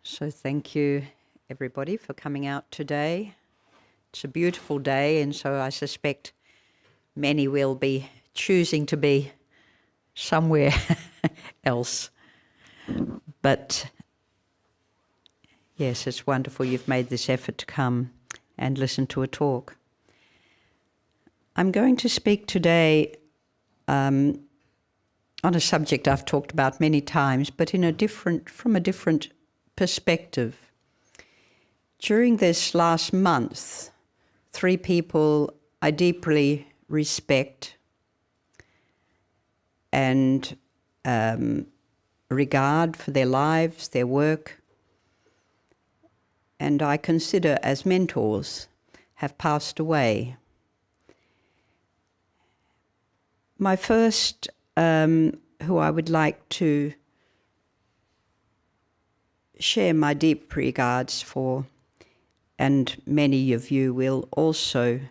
So thank you, everybody, for coming out today. It's a beautiful day, and so I suspect many will be choosing to be somewhere else. But yes, it's wonderful you've made this effort to come and listen to a talk. I'm going to speak today on a subject I've talked about many times, but from a different perspective. During this last month, 3 people I deeply respect and regard for their lives, their work, and I consider as mentors, have passed away. My first, who I would like to share my deep regards for, and many of you will also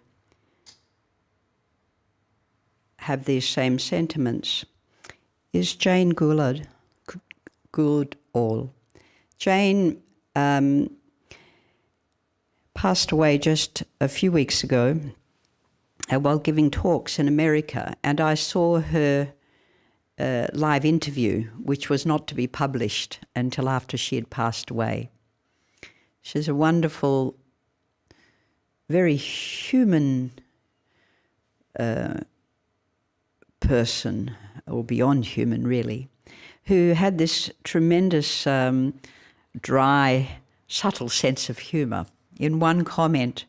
have these same sentiments, is Jane Goodall. Jane passed away just a few weeks ago while giving talks in America, and I saw her live interview, which was not to be published until after she had passed away. She's a wonderful, very human person, or beyond human really, who had this tremendous dry, subtle sense of humour. In one comment,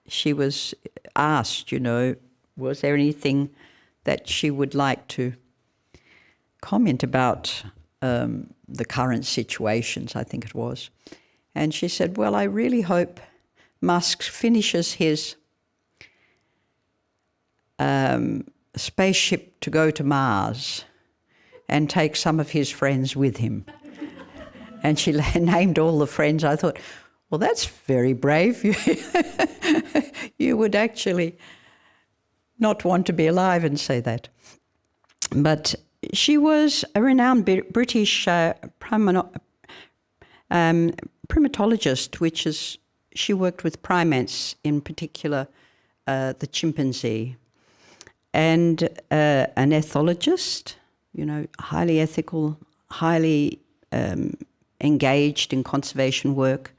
she was asked, was there anything that she would like to comment about the current situations, I think it was. And she said, well, I really hope Musk finishes his spaceship to go to Mars and take some of his friends with him. And she named all the friends. I thought, well, that's very brave. You would actually not want to be alive and say that. But she was a renowned British primatologist, which is, she worked with primates, in particular the chimpanzee, and an ethologist, highly ethical, highly engaged in conservation work.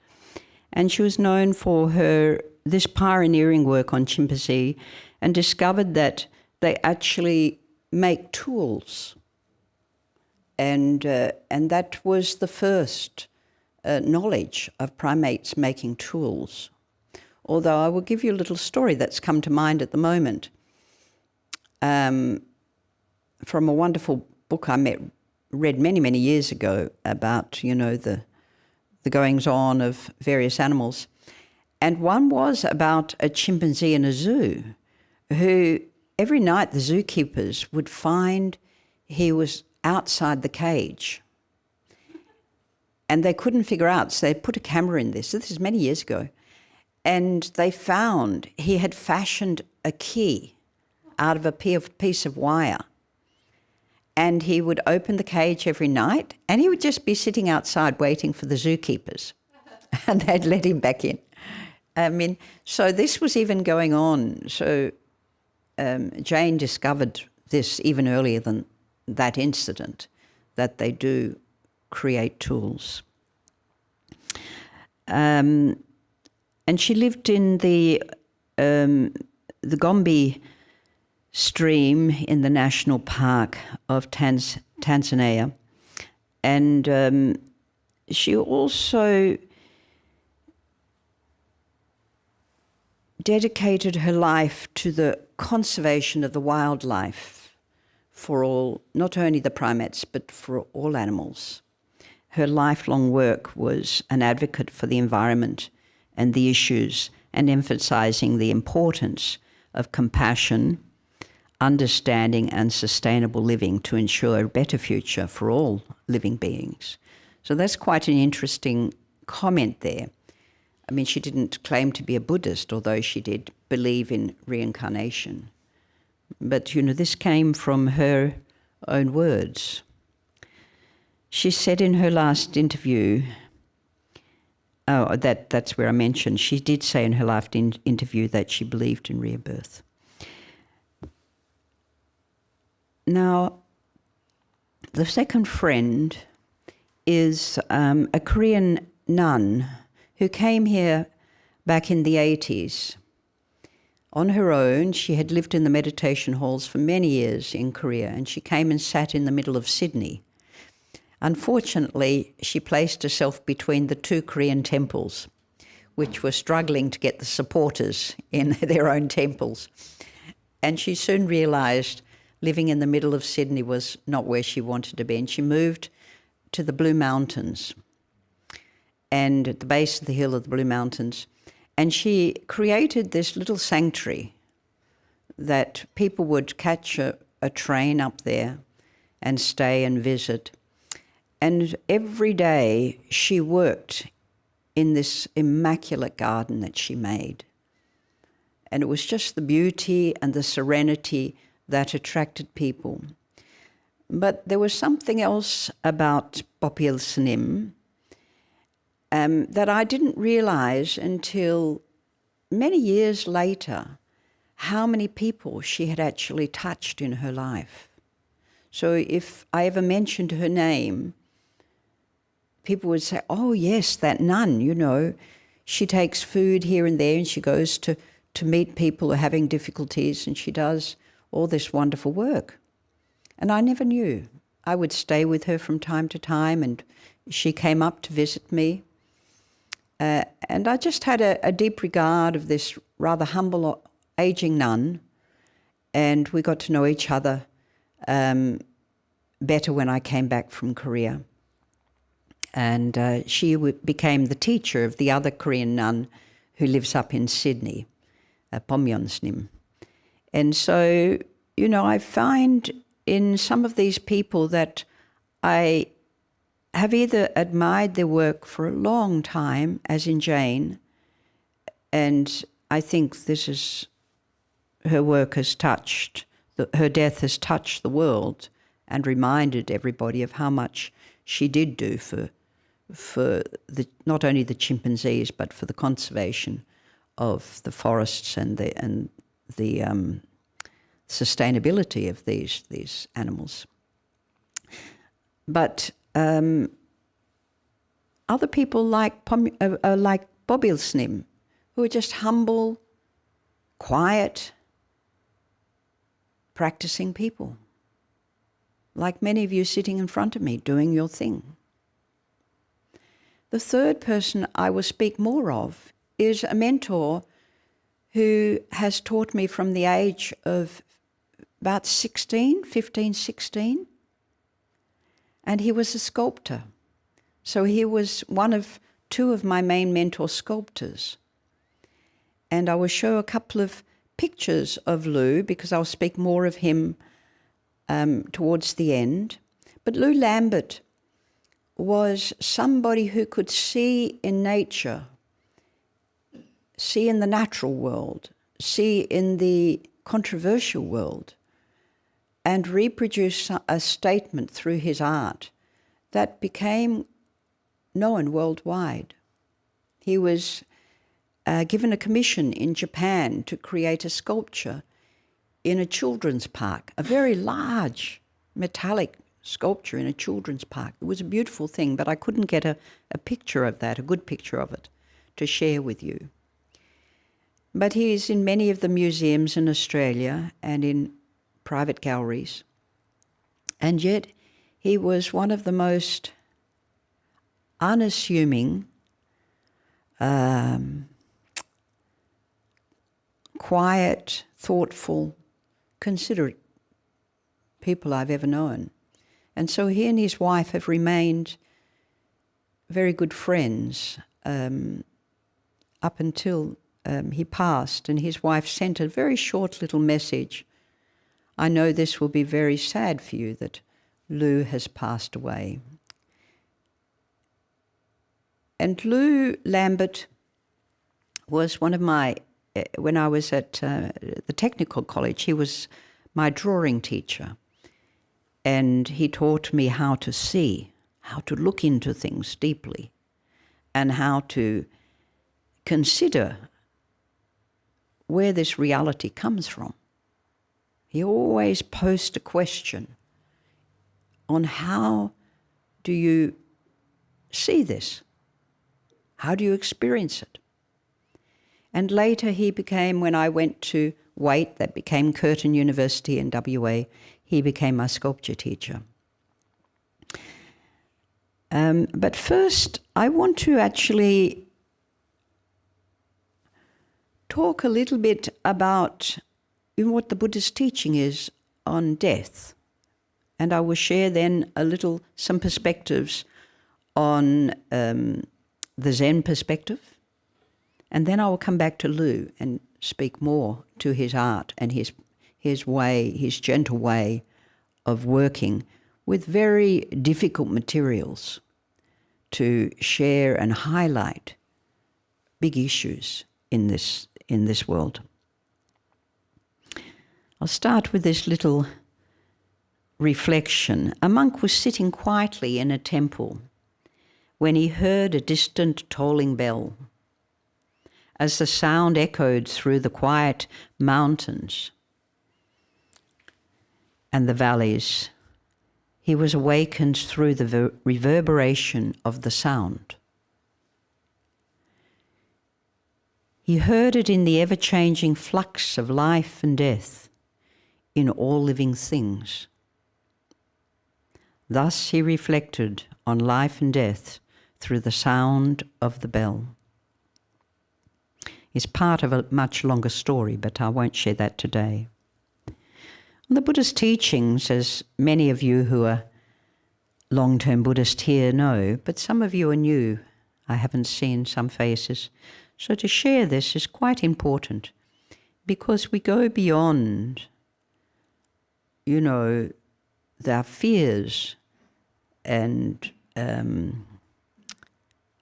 And she was known for this pioneering work on chimpanzee, and discovered that they actually make tools. And that was the first knowledge of primates making tools. Although I will give you a little story that's come to mind at the moment from a wonderful book I read many, many years ago about, the goings-on of various animals. And one was about a chimpanzee in a zoo who every night the zookeepers would find he was outside the cage. And they couldn't figure out, so they put a camera in this. This is many years ago. And they found he had fashioned a key out of a piece of wire. And he would open the cage every night, and he would just be sitting outside waiting for the zookeepers. And they'd let him back in. So this was even going on. So Jane discovered this even earlier than that incident, that they do create tools. And she lived in the Gombe stream in the national park of Tanzania. And she also dedicated her life to the conservation of the wildlife for all, not only the primates, but for all animals. Her lifelong work was an advocate for the environment and the issues, and emphasizing the importance of compassion, understanding, and sustainable living to ensure a better future for all living beings. So that's quite an interesting comment there. She didn't claim to be a Buddhist, although she did believe in reincarnation. But, this came from her own words. She said in her last interview Oh, that's where I mentioned. She did say in her last interview that she believed in rebirth. Now, the second friend is a Korean nun who came here back in the 80s. On her own, she had lived in the meditation halls for many years in Korea, and she came and sat in the middle of Sydney. Unfortunately, she placed herself between the two Korean temples, which were struggling to get the supporters in their own temples. And she soon realised living in the middle of Sydney was not where she wanted to be, and she moved to the Blue Mountains, and at the base of the hill of the Blue Mountains. And she created this little sanctuary that people would catch a train up there and stay and visit. And every day she worked in this immaculate garden that she made. And it was just the beauty and the serenity that attracted people. But there was something else about Kwang Sunim that I didn't realise until many years later, how many people she had actually touched in her life. So if I ever mentioned her name, people would say, oh yes, that nun, you know, she takes food here and there and she goes to meet people who are having difficulties and she does all this wonderful work. And I never knew. I would stay with her from time to time and she came up to visit me. And I just had a deep regard of this rather humble, aging nun, and we got to know each other better when I came back from Korea. And she became the teacher of the other Korean nun who lives up in Sydney, Kwang Sunim. And so, you know, I find in some of these people that I have either admired their work for a long time, as in Jane, and I think this is, her work has touched, her death has touched the world and reminded everybody of how much she did do for not only the chimpanzees, but for the conservation of the forests and the sustainability of these animals. But other people like Kwang Sunim, who are just humble, quiet, practicing people, like many of you sitting in front of me doing your thing. The third person I will speak more of is a mentor who has taught me from the age of about 15, 16, and he was a sculptor. So he was one of two of my main mentor sculptors. And I will show a couple of pictures of Lou because I'll speak more of him towards the end. But Lou Lambert was somebody who could see in nature, see in the natural world, see in the controversial world, and reproduce a statement through his art that became known worldwide. He was given a commission in Japan to create a sculpture in a children's park, a very large metallic sculpture in a children's park. It was a beautiful thing, but I couldn't get a picture of that, a good picture of it, to share with you. But he is in many of the museums in Australia and in private galleries. And yet he was one of the most unassuming, quiet, thoughtful, considerate people I've ever known. And so he and his wife have remained very good friends up until he passed, and his wife sent a very short little message. I know this will be very sad for you that Lou has passed away. And Lou Lambert was one of my, when I was at the technical college, he was my drawing teacher. And he taught me how to see, how to look into things deeply. and how to consider where this reality comes from. He always posed a question on how do you see this? How do you experience it? And later he became, when I went to Waite, that became Curtin University in WA, he became my sculpture teacher. But first, I want to actually talk a little bit about what the Buddhist teaching is on death. And I will share then some perspectives on the Zen perspective. And then I will come back to Lu and speak more to his art and his way, his gentle way of working with very difficult materials to share and highlight big issues in this world. I'll start with this little reflection. A monk was sitting quietly in a temple when he heard a distant tolling bell. As the sound echoed through the quiet mountains and the valleys, he was awakened through the reverberation of the sound. He heard it in the ever-changing flux of life and death in all living things. Thus he reflected on life and death through the sound of the bell. It's part of a much longer story, but I won't share that today. The Buddhist teachings, as many of you who are long-term Buddhist here know, but some of you are new. I haven't seen some faces. So to share this is quite important because we go beyond, our fears and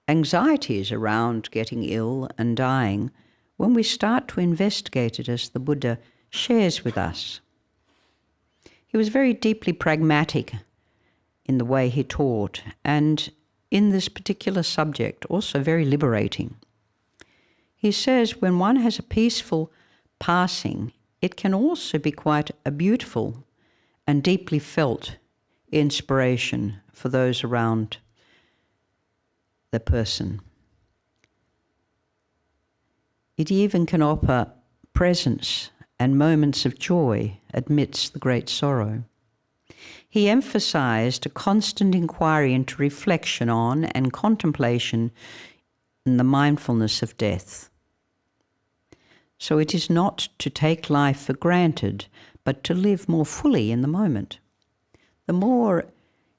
anxieties around getting ill and dying when we start to investigate it as the Buddha shares with us. He was very deeply pragmatic in the way he taught, and in this particular subject, also very liberating. He says when one has a peaceful passing, it can also be quite a beautiful and deeply felt inspiration for those around the person. It even can offer presence and moments of joy amidst the great sorrow. He emphasized a constant inquiry into reflection on and contemplation in the mindfulness of death. So it is not to take life for granted, but to live more fully in the moment. The more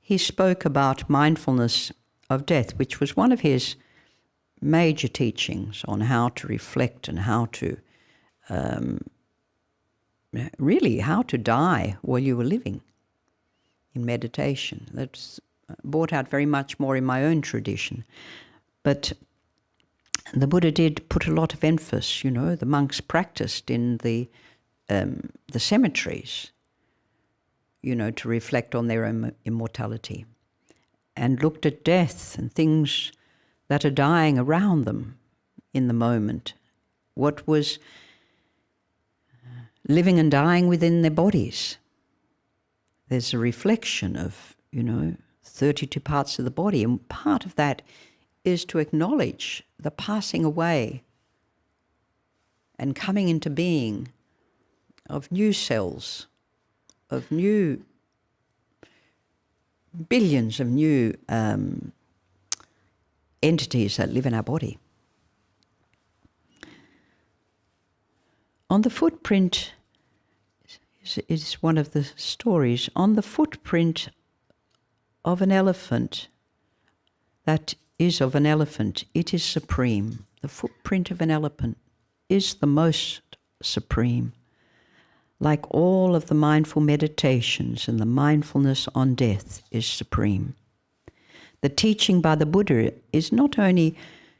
he spoke about mindfulness of death, which was one of his major teachings on how to reflect and how to how to die while you were living in meditation. That's brought out very much more in my own tradition. But the Buddha did put a lot of emphasis, the monks practiced in the cemeteries, to reflect on their own immortality, and looked at death and things that are dying around them in the moment. What was living and dying within their bodies. There's a reflection of, 32 parts of the body, and part of that is to acknowledge the passing away and coming into being of new cells, of new billions of new entities that live in our body. On the footprint is one of the stories. On the footprint of an elephant, that is of an elephant, it is supreme. The footprint of an elephant is the most supreme. Like all of the mindful meditations, and the mindfulness on death is supreme. The teaching by the Buddha is not only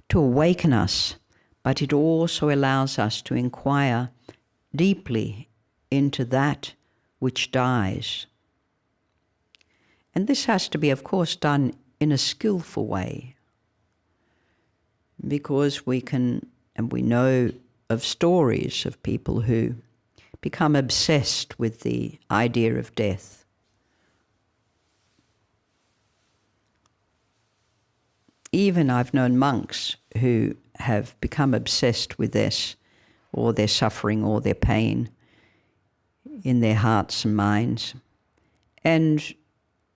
to awaken us, but it also allows us to inquire deeply into that which dies. And this has to be, of course, done in a skillful way. because we can, and we know of stories of people who become obsessed with the idea of death. Even I've known monks who have become obsessed with this, or their suffering or their pain in their hearts and minds, and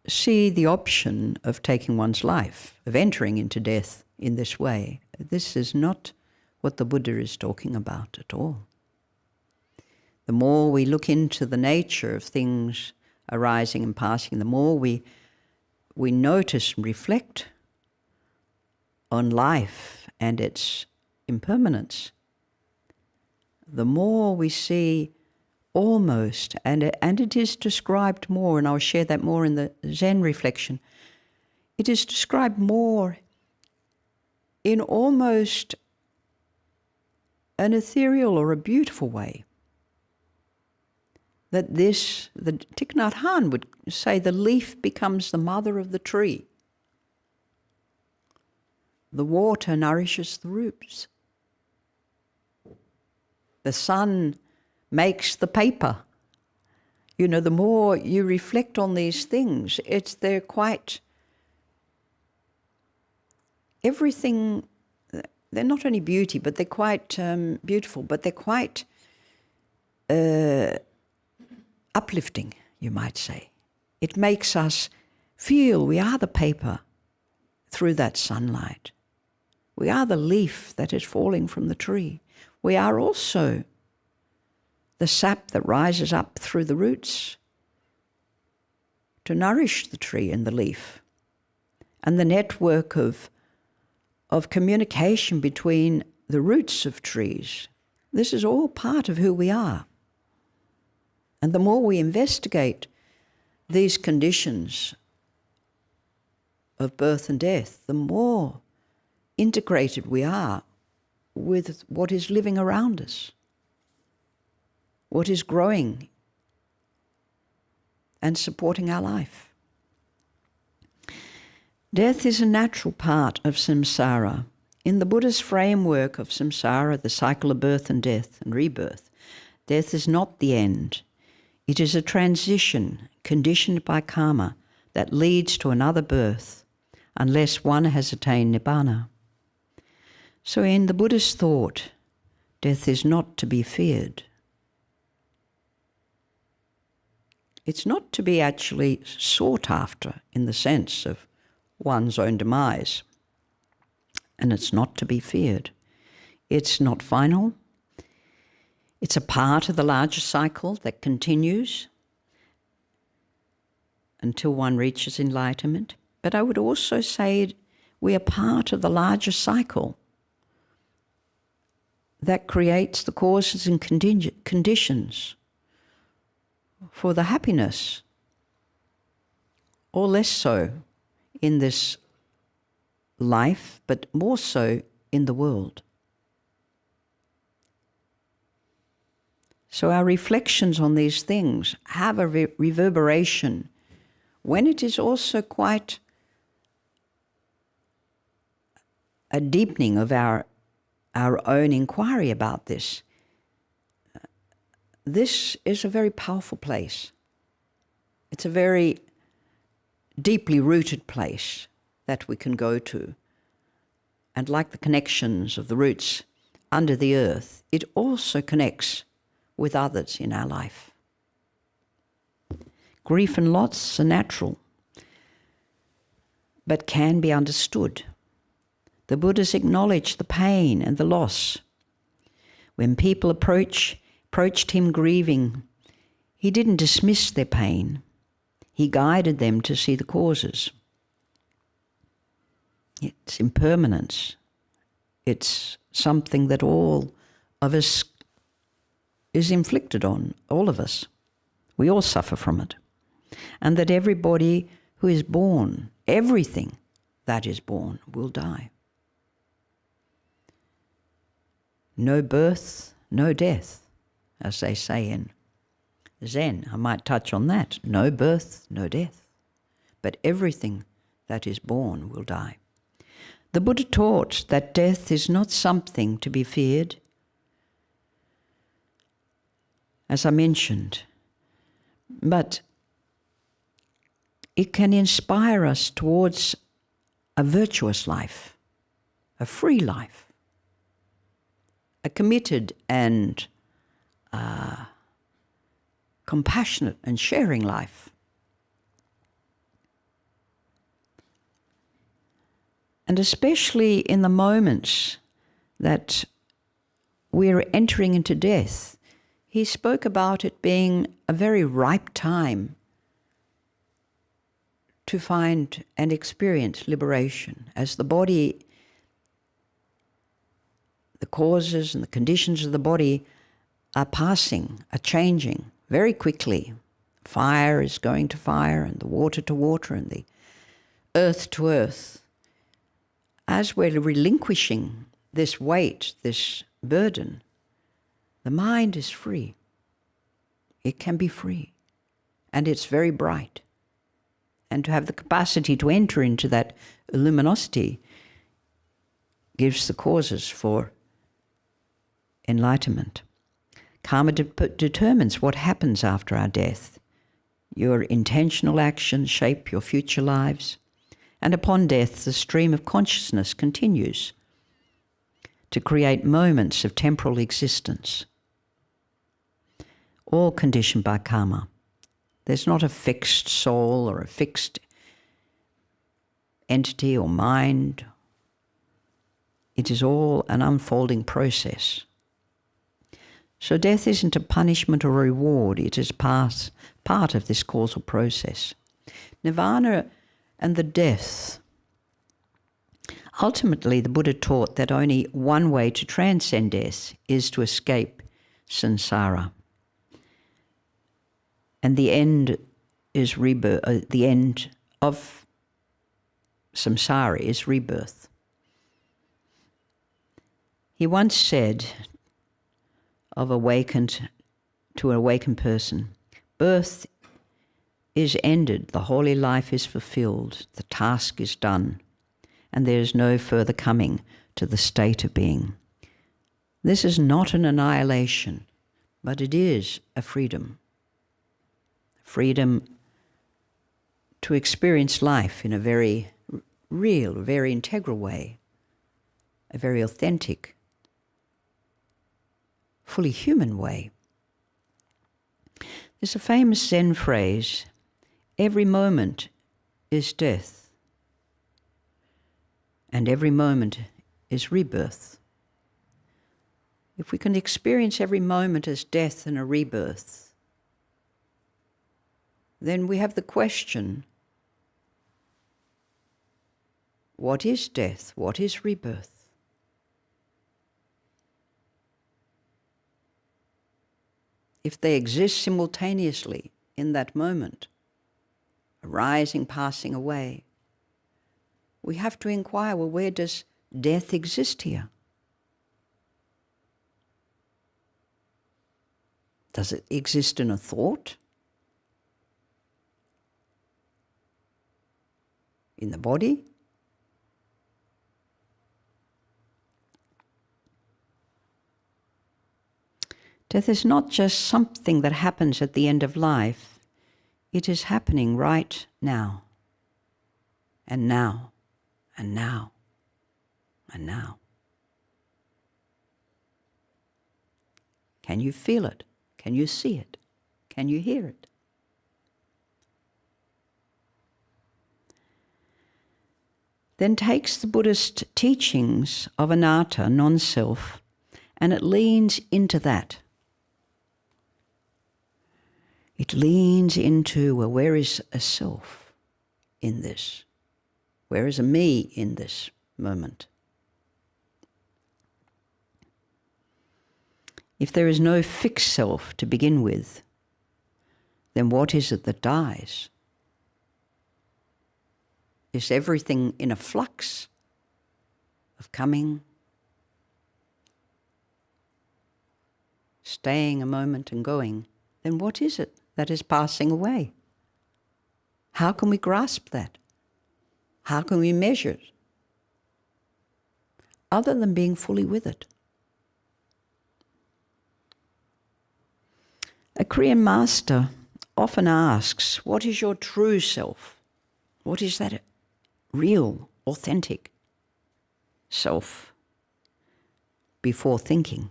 see the option of taking one's life, of entering into death in this way. This is not what the Buddha is talking about at all. The more we look into the nature of things arising and passing, the more we notice and reflect on life and its impermanence, the more we see almost, and it is described more, and I'll share that more in the Zen reflection, it is described more in almost an ethereal or a beautiful way. That the Thich Nhat Hanh would say, the leaf becomes the mother of the tree. The water nourishes the roots. The sun makes the paper. You know, the more you reflect on these things, they're quite, everything, they're not only beauty, but they're quite beautiful, but they're quite uplifting, you might say. It makes us feel we are the paper through that sunlight. We are the leaf that is falling from the tree. We are also the sap that rises up through the roots to nourish the tree and the leaf, and the network of communication between the roots of trees. This is all part of who we are. And the more we investigate these conditions of birth and death, the more integrated we are with what is living around us, what is growing and supporting our life. Death is a natural part of samsara. In the Buddhist framework of samsara, the cycle of birth and death and rebirth, death is not the end. It is a transition conditioned by karma that leads to another birth, unless one has attained nibbana. So in the Buddhist thought, death is not to be feared. It's not to be actually sought after in the sense of one's own demise. And it's not to be feared. It's not final. It's a part of the larger cycle that continues until one reaches enlightenment. But I would also say we are part of the larger cycle that creates the causes and conditions for the happiness, or less so in this life, but more so in the world. So our reflections on these things have a reverberation when it is also quite a deepening of our own inquiry about this. This is a very powerful place. It's a very deeply rooted place that we can go to. And like the connections of the roots under the earth, it also connects with others in our life. Grief and loss are natural, but can be understood. The Buddhas acknowledge the pain and the loss. When people approached him grieving, he didn't dismiss their pain. He guided them to see the causes. It's impermanence. It's something that all of us is inflicted on, all of us. We all suffer from it. And that everybody who is born, everything that is born, will die. No birth, no death, as they say in Zen. I might touch on that. No birth, no death. But everything that is born will die. The Buddha taught that death is not something to be feared. As I mentioned, but it can inspire us towards a virtuous life, a free life, a committed and compassionate and sharing life. And especially in the moments that we're entering into death, he spoke about it being a very ripe time to find and experience liberation, as the body, the causes and the conditions of the body are passing, are changing very quickly. Fire is going to fire, and the water to water, and the earth to earth. As we're relinquishing this weight, this burden, the mind is free. It can be free, and it's very bright. And to have the capacity to enter into that luminosity gives the causes for enlightenment. Karma determines what happens after our death. Your intentional actions shape your future lives. And upon death, the stream of consciousness continues to create moments of temporal existence, all conditioned by karma. There's not a fixed soul or a fixed entity or mind. It is all an unfolding process. So death isn't a punishment or a reward. It is part of this causal process. Nirvana and the death. Ultimately, the Buddha taught that only one way to transcend death is to escape samsara. And the end is rebirth. The end of samsara is rebirth. He once said of awakened to an awakened person, birth is ended, the holy life is fulfilled, the task is done, and there is no further coming to the state of being. This is not an annihilation, but it is a freedom. Freedom to experience life in a very real, very integral way, a very authentic, fully human way. There's a famous Zen phrase, every moment is death, and every moment is rebirth. If we can experience every moment as death and a rebirth, then we have the question, what is death? What is rebirth? If they exist simultaneously in that moment, arising, passing away, we have to inquire, well, where does death exist here? Does it exist in a thought? In the body? Death is not just something that happens at the end of life. It is happening right now, and now, and now, and now. Can you feel it? Can you see it? Can you hear it? Then takes the Buddhist teachings of anatta, non-self, and it leans into that. It leans into, well, where is a self in this? Where is a me in this moment? If there is no fixed self to begin with, then what is it that dies? Is everything in a flux of coming, staying a moment and going? Then what is it that is passing away? How can we grasp that? How can we measure it? other than being fully with it. A Korean master often asks, what is your true self? What is that real, authentic self before thinking?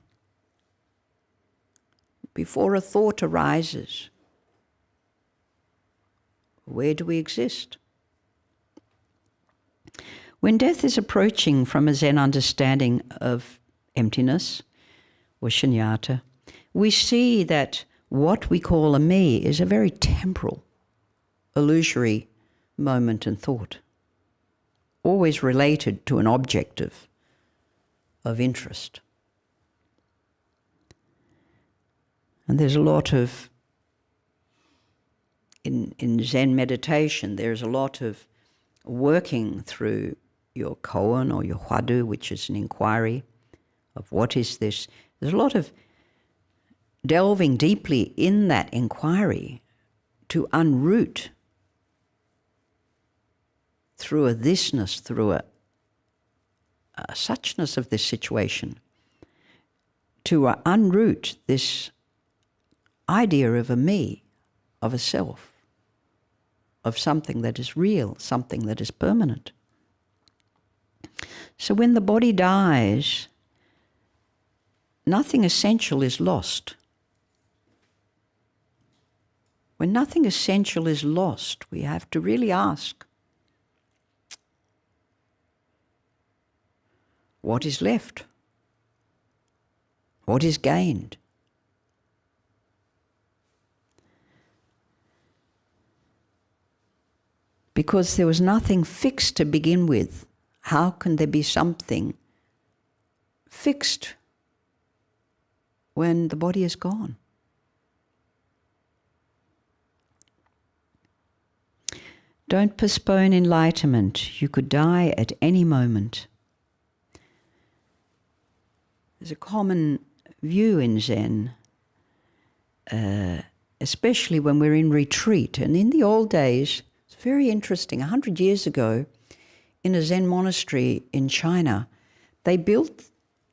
Before a thought arises, where do we exist? When death is approaching from a Zen understanding of emptiness or shunyata, we see that what we call a me is a very temporal, illusory moment and thought, always related to an objective of interest. And there's a lot of, in Zen meditation, there's a lot of working through your koan or your hwadu, which is an inquiry of what is this. There's a lot of delving deeply in that inquiry to unroot through a thisness, through a suchness of this situation, to unroot this idea of a me, of a self, of something that is real, something that is permanent. So when the body dies, nothing essential is lost. When nothing essential is lost, we have to really ask, what is left? What is gained? Because there was nothing fixed to begin with, how can there be something fixed when the body is gone? Don't postpone enlightenment. You could die at any moment. There's a common view in Zen, especially when we're in retreat. And in the old days, it's very interesting. 100 years ago, in a Zen monastery in China, they built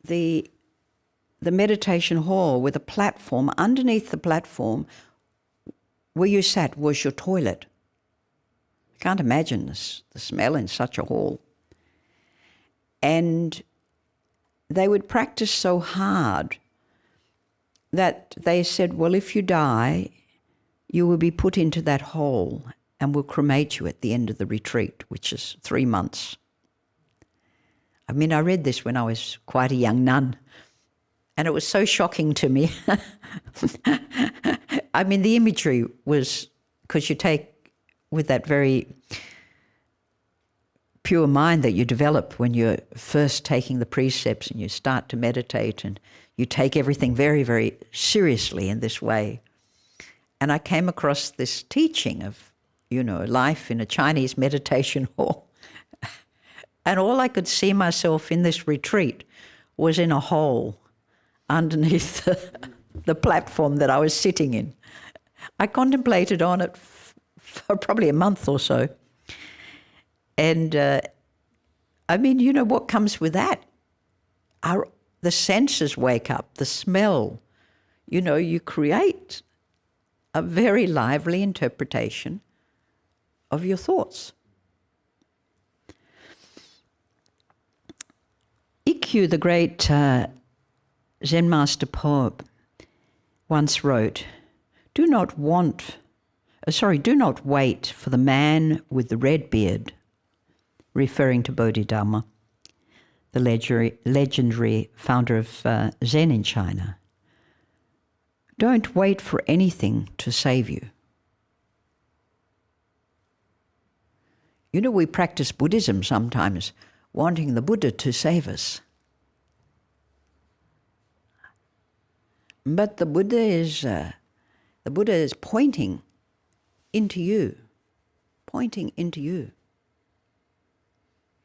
the meditation hall with a platform. Underneath the platform, where you sat, was your toilet. Can't imagine the smell in such a hall. And they would practice so hard that they said, well, if you die, you will be put into that hole and we'll cremate you at the end of the retreat, which is 3 months. I mean, I read this when I was quite a young nun, and it was so shocking to me. I mean, the imagery was, because you take, with that very pure mind that you develop when you're first taking the precepts and you start to meditate, and you take everything very, very seriously in this way. And I came across this teaching of, life in a Chinese meditation hall. And all I could see myself in this retreat was in a hole underneath the platform that I was sitting in. I contemplated on it for probably a month or so. And I mean, what comes with that? The senses wake up, the smell. You create a very lively interpretation of your thoughts. Ikkyu, the great Zen master poet, once wrote, do not wait for the man with the red beard, referring to Bodhidharma, the legendary founder of Zen in China. Don't wait for anything to save you. We practice Buddhism sometimes, wanting the Buddha to save us. But the Buddha is pointing into you,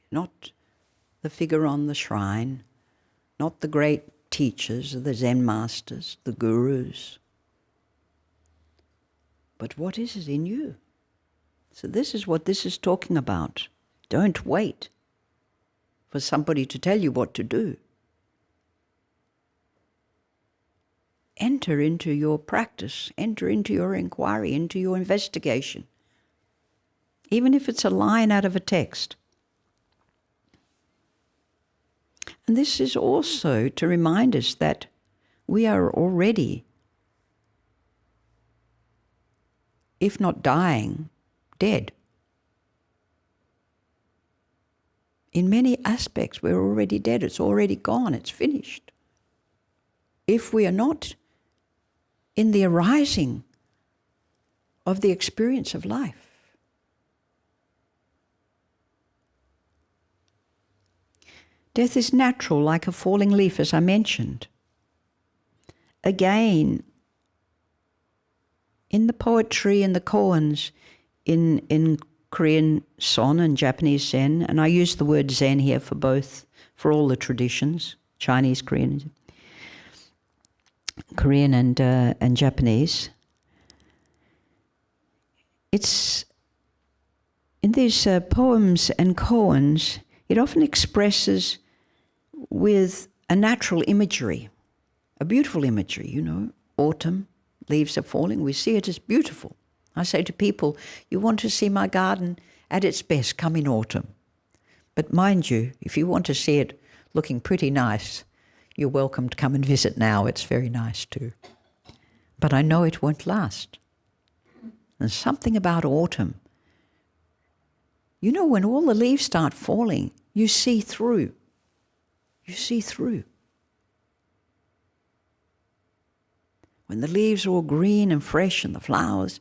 not the figure on the shrine, not the great teachers, the Zen masters, the gurus, but what is it in you? So this is what this is talking about. Don't wait. for somebody to tell you what to do. Enter into your practice, enter into your inquiry, into your investigation, even if it's a line out of a text. And this is also to remind us that we are already, if not dying, dead. In many aspects, we're already dead. It's already gone. It's finished. If we are not in the arising of the experience of life. Death is natural, like a falling leaf, as I mentioned. Again, in the poetry and the koans, in Korean Son and Japanese Zen, and I use the word Zen here for both, for all the traditions, Chinese, Korean and Japanese. It's in these poems and koans, it often expresses with a natural imagery, a beautiful imagery, you know, autumn, leaves are falling, we see it as beautiful. I say to people, you want to see my garden at its best, come in autumn. But mind you, if you want to see it looking pretty nice, you're welcome to come and visit now. It's very nice too. But I know it won't last. There's something about autumn. You know, when all the leaves start falling, you see through. You see through. When the leaves are all green and fresh and the flowers,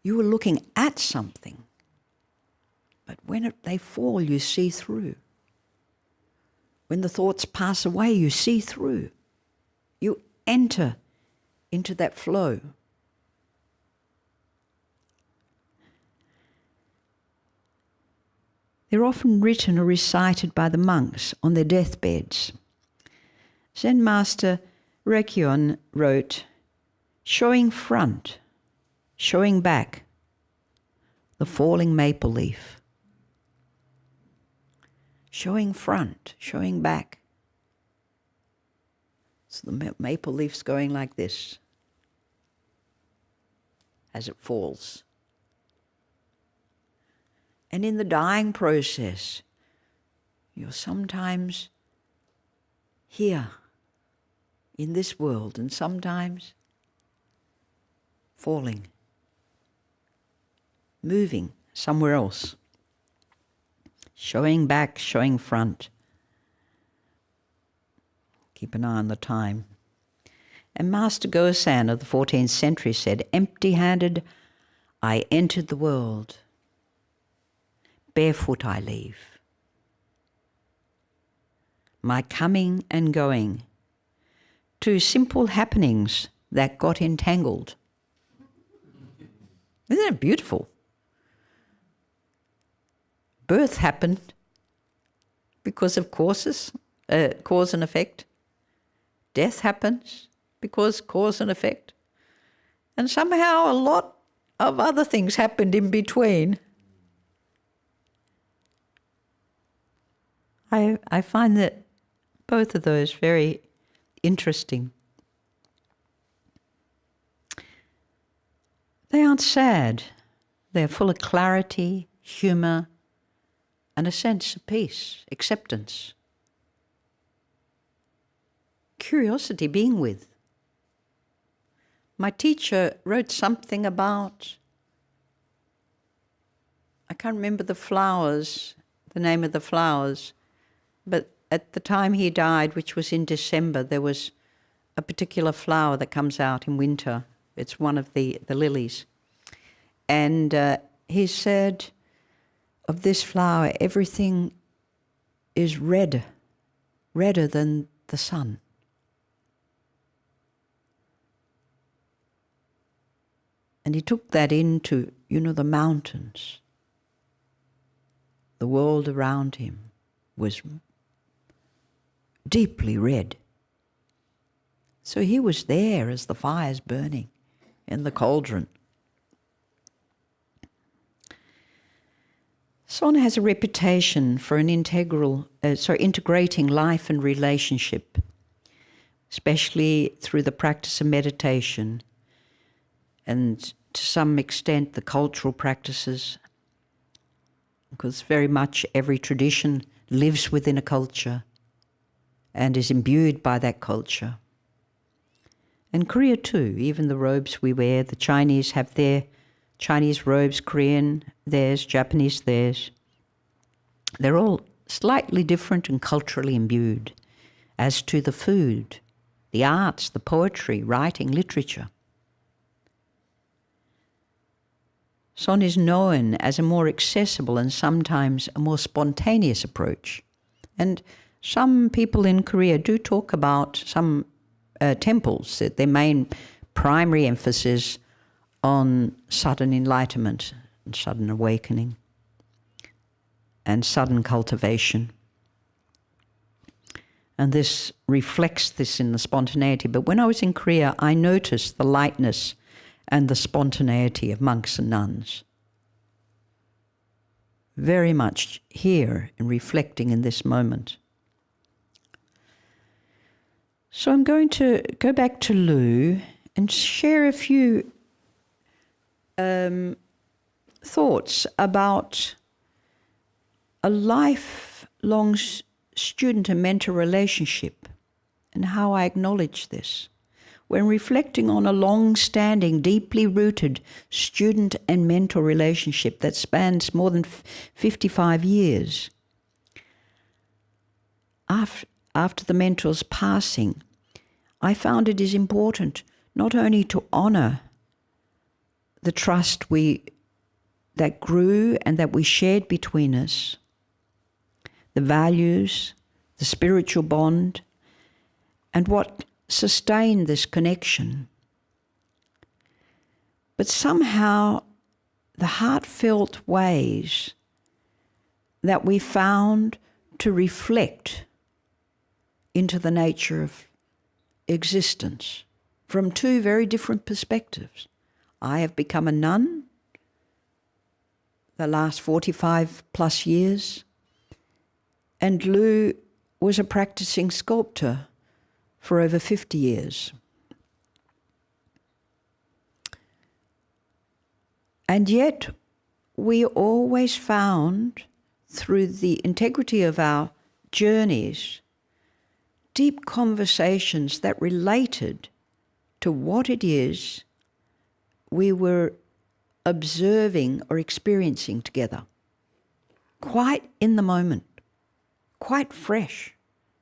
you are looking at something. But when they fall, you see through. When the thoughts pass away, you see through. You enter into that flow. They're often written or recited by the monks on their deathbeds. Zen Master Rekyon wrote, showing front, showing back, the falling maple leaf. Showing front, showing back. So the maple leaf's going like this as it falls. And in the dying process, you're sometimes here in this world and sometimes falling, moving somewhere else. Showing back, showing front. Keep an eye on the time. And Master Kusan of the 14th century said, empty-handed I entered the world. Barefoot I leave. My coming and going, two simple happenings that got entangled. Isn't it beautiful? Birth happened because of cause and effect. Death happens because cause and effect. And somehow a lot of other things happened in between. I find that both of those very interesting. They aren't sad. They're full of clarity, humour, and a sense of peace, acceptance. Curiosity, being with. My teacher wrote something about, I can't remember the flowers, the name of the flowers, but at the time he died, which was in December, there was a particular flower that comes out in winter. It's one of the lilies. And he said, of this flower, everything is redder than the sun. And he took that into, the mountains. The world around him was deeply red. So he was there as the fire's burning in the cauldron. Son has a reputation for an integrating life and relationship, especially through the practice of meditation and to some extent the cultural practices, because very much every tradition lives within a culture and is imbued by that culture. And Korea too, even the robes we wear, the Chinese have their Chinese robes, Korean theirs, Japanese theirs. They're all slightly different and culturally imbued as to the food, the arts, the poetry, writing, literature. Son is known as a more accessible and sometimes a more spontaneous approach. And some people in Korea do talk about some temples, that their main primary emphasis on sudden enlightenment and sudden awakening and sudden cultivation. And this reflects this in the spontaneity. But when I was in Korea, I noticed the lightness and the spontaneity of monks and nuns. Very much here and reflecting in this moment. So I'm going to go back to Lu and share a few thoughts about a lifelong student and mentor relationship and how I acknowledge this. When reflecting on a long-standing, deeply rooted student and mentor relationship that spans more than 55 years. After the mentor's passing, I found it is important not only to honor the trust that grew and that we shared between us, the values, the spiritual bond, and what sustained this connection. But somehow the heartfelt ways that we found to reflect into the nature of existence from two very different perspectives. I have become a nun the last 45 plus years, and Lu was a practicing sculptor for over 50 years. And yet we always found, through the integrity of our journeys, deep conversations that related to what it is we were observing or experiencing together. Quite in the moment, quite fresh,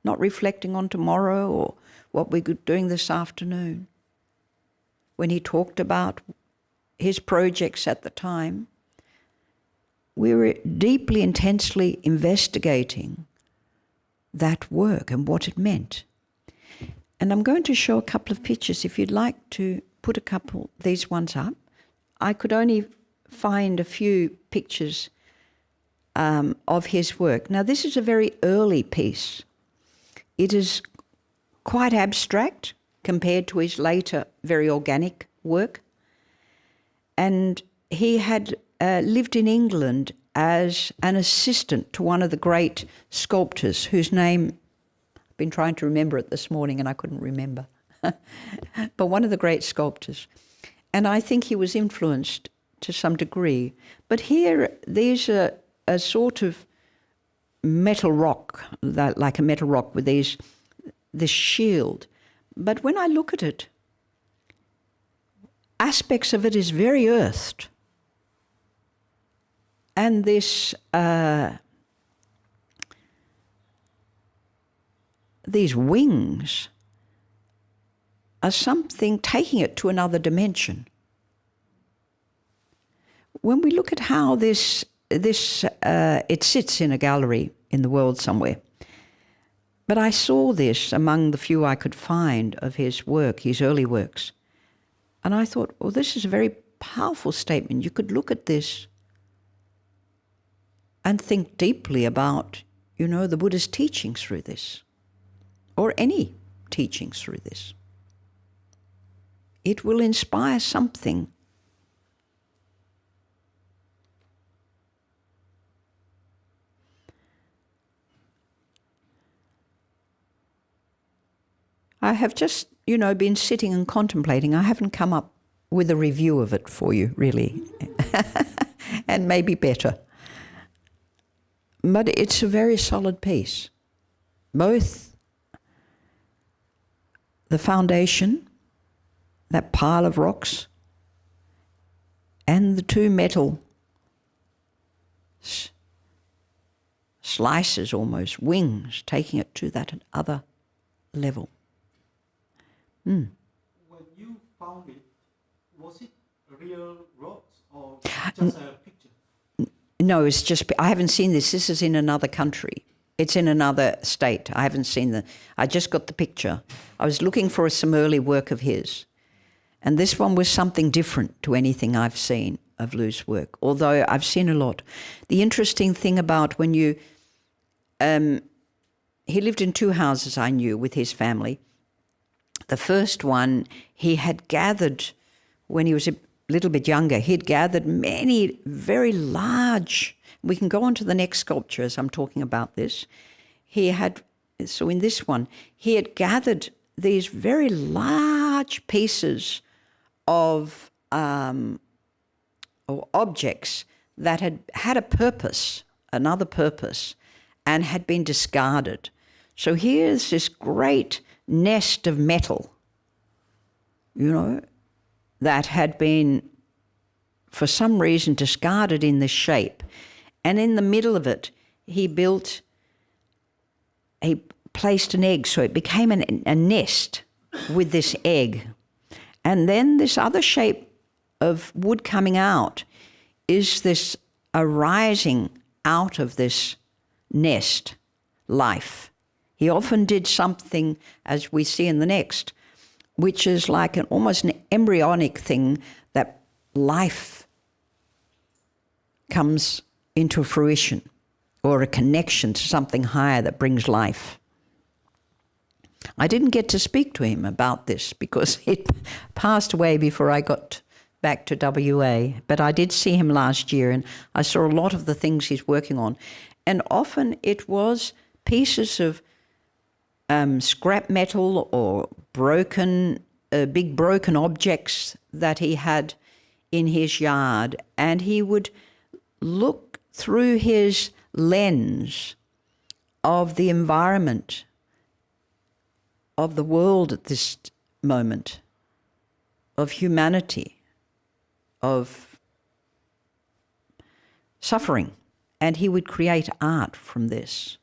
not reflecting on tomorrow or what we're doing this afternoon. When he talked about his projects at the time, we were deeply, intensely investigating that work and what it meant. And I'm going to show a couple of pictures. If you'd like to put a couple, these ones up. I could only find a few pictures of his work. Now, this is a very early piece. It is quite abstract compared to his later very organic work. And he had lived in England as an assistant to one of the great sculptors whose name, I've been trying to remember it this morning and I couldn't remember, but one of the great sculptors. And I think he was influenced to some degree. But here, there's a sort of metal rock, like a metal rock with this shield. But when I look at it, aspects of it is very earthed. And this, these wings are something taking it to another dimension. When we look at how it sits in a gallery in the world somewhere, but I saw this among the few I could find of his work, his early works, and I thought, well, this is a very powerful statement. You could look at this and think deeply about, the Buddhist teachings through this, or any teachings through this. It will inspire something. I have just, been sitting and contemplating. I haven't come up with a review of it for you, really, and maybe better. But it's a very solid piece. Both the foundation, that pile of rocks, and the two metal slices, almost wings, taking it to that other level. When you found it, was it real rocks or just a picture? No, it's just, I haven't seen this. This is in another country. It's in another state. I haven't seen I just got the picture. I was looking for some early work of his. And this one was something different to anything I've seen of Lu's work, although I've seen a lot. The interesting thing about when you, he lived in two houses I knew with his family. The first one, he had gathered, when he was a little bit younger, he'd gathered many very large, we can go on to the next sculpture as I'm talking about this. So in this one, he had gathered these very large pieces of or objects that had a purpose, another purpose, and had been discarded. So here's this great nest of metal, that had been, for some reason, discarded in this shape. And in the middle of it, he placed an egg, so it became a nest with this egg. And then this other shape of wood coming out is this arising out of this nest life. He often did something, as we see in the next, which is like almost an embryonic thing that life comes into fruition, or a connection to something higher that brings life. I didn't get to speak to him about this because he passed away before I got back to WA, but I did see him last year and I saw a lot of the things he's working on. And often it was pieces of scrap metal or big broken objects that he had in his yard, and he would look through his lens of the environment, of the world at this moment, of humanity, of suffering, and he would create art from this.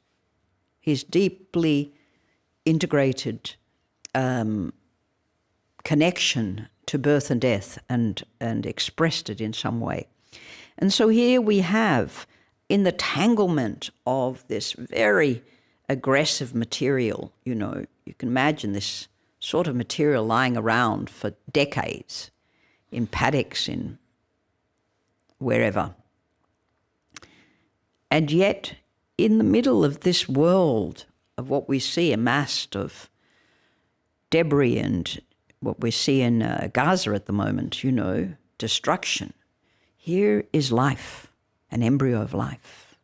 His deeply integrated connection to birth and death, and expressed it in some way. And so here we have, in the tanglement of this very aggressive material, you can imagine this sort of material lying around for decades in paddocks, in wherever. And yet, in the middle of this world of what we see amassed of debris and what we see in Gaza at the moment, destruction, here is life, an embryo of life.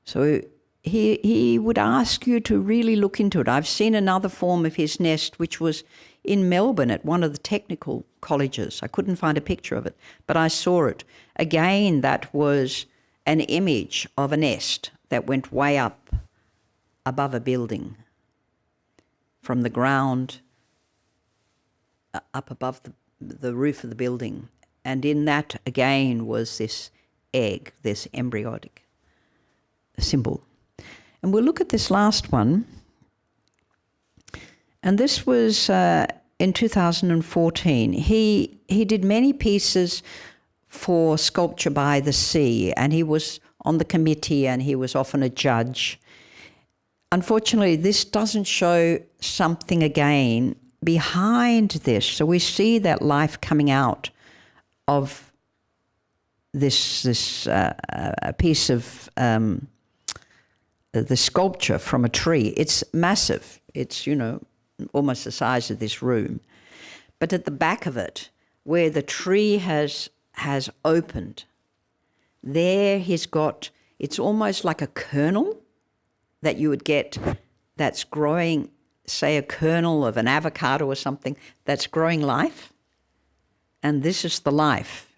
So he would ask you to really look into it. I've seen another form of his nest, which was in Melbourne at one of the technical colleges. I couldn't find a picture of it, but I saw it. Again, that was an image of a nest that went way up above a building, from the ground up above the roof of the building. And in that, again, was this egg, this embryonic symbol. And we'll look at this last one. And this was in 2014. He did many pieces for Sculpture by the Sea, and he was on the committee and he was often a judge. Unfortunately, this doesn't show something again behind this. So we see that life coming out of this piece of the sculpture from a tree. It's massive. It's, almost the size of this room. But at the back of it, where the tree has opened, there he's got, it's almost like a kernel that you would get that's growing, say, a kernel of an avocado or something, that's growing life. And this is the life.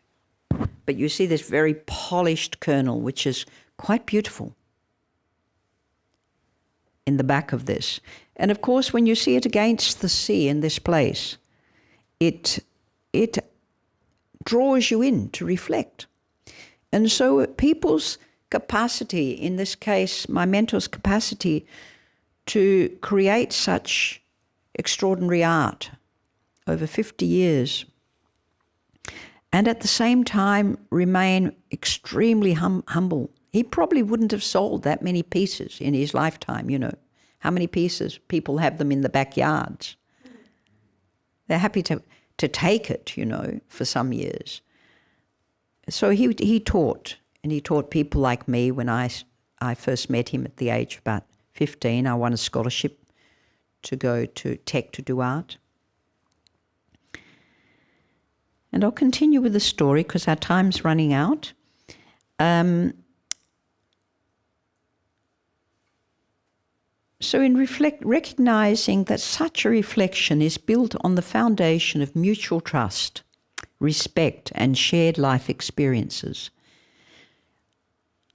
But you see this very polished kernel, which is quite beautiful in the back of this. And of course, when you see it against the sea in this place, it draws you in to reflect. And so people's capacity, in this case, my mentor's capacity to create such extraordinary art over 50 years, and at the same time remain extremely humble. He probably wouldn't have sold that many pieces in his lifetime, you know. How many pieces? People have them in the backyards. They're happy to take it, you know, for some years. So he taught, and he taught people like me. When I first met him at the age of about 15, I won a scholarship to go to Tech to do art. And I'll continue with the story because our time's running out. So in recognizing that such a reflection is built on the foundation of mutual trust, respect, and shared life experiences,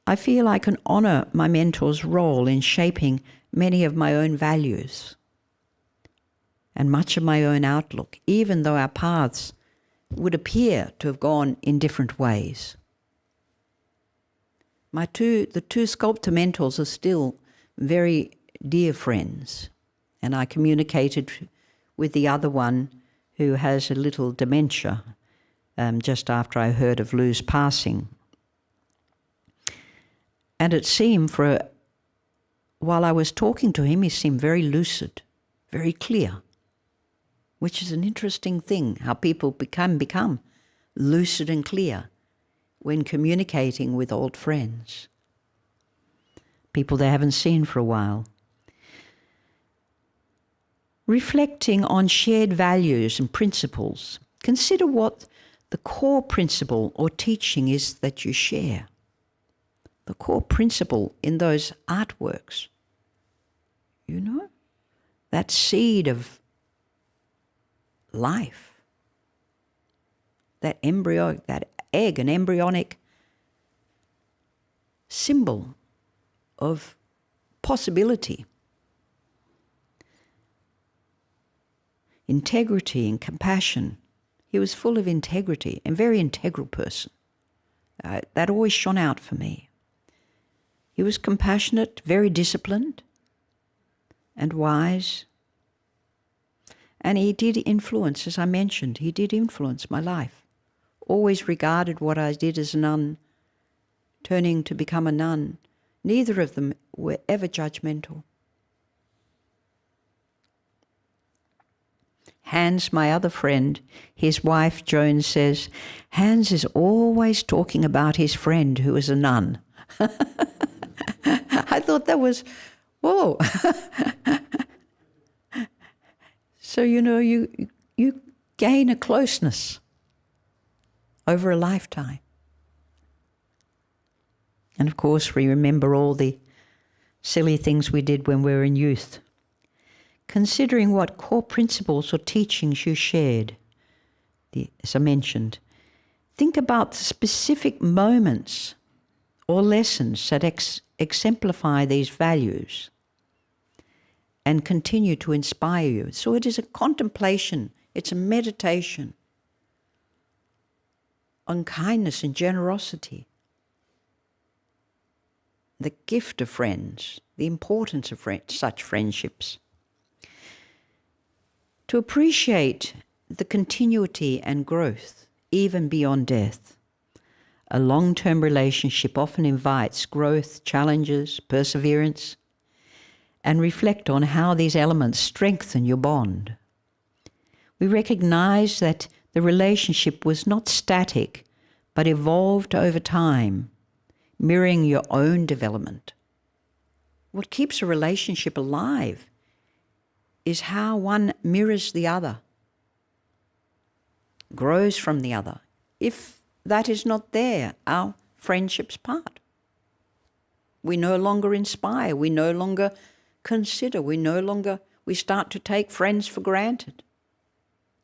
I feel I can honor my mentor's role in shaping many of my own values and much of my own outlook, even though our paths would appear to have gone in different ways. The two sculptor mentors are still very dear friends, and I communicated with the other one who has a little dementia just after I heard of Lou's passing. And it seemed while I was talking to him, he seemed very lucid, very clear, which is an interesting thing, how people become lucid and clear when communicating with old friends, people they haven't seen for a while. Reflecting on shared values and principles, consider what the core principle or teaching is that you share. The core principle in those artworks, you know, that seed of life, that embryo, that egg, an embryonic symbol of possibility, integrity and compassion. He was full of integrity and very integral person. That always shone out for me. He was compassionate, very disciplined and wise. And he did influence, as I mentioned, he did influence my life. Always regarded what I did as a nun, turning to become a nun. Neither of them were ever judgmental. Hans, my other friend, his wife Joan says, Hans is always talking about his friend who is a nun. I thought that was, whoa. So, you know, you gain a closeness over a lifetime. And of course, we remember all the silly things we did when we were in youth. Considering what core principles or teachings you shared, as I mentioned, think about the specific moments or lessons that exemplify these values and continue to inspire you. So it is a contemplation, it's a meditation on kindness and generosity, the gift of friends, the importance of such friendships. To appreciate the continuity and growth, even beyond death. A long-term relationship often invites growth, challenges, perseverance, and reflect on how these elements strengthen your bond. We recognize that the relationship was not static, but evolved over time, mirroring your own development. What keeps a relationship alive is how one mirrors the other, grows from the other. If that is not there, our friendships part. We no longer inspire, we no longer consider. We start to take friends for granted.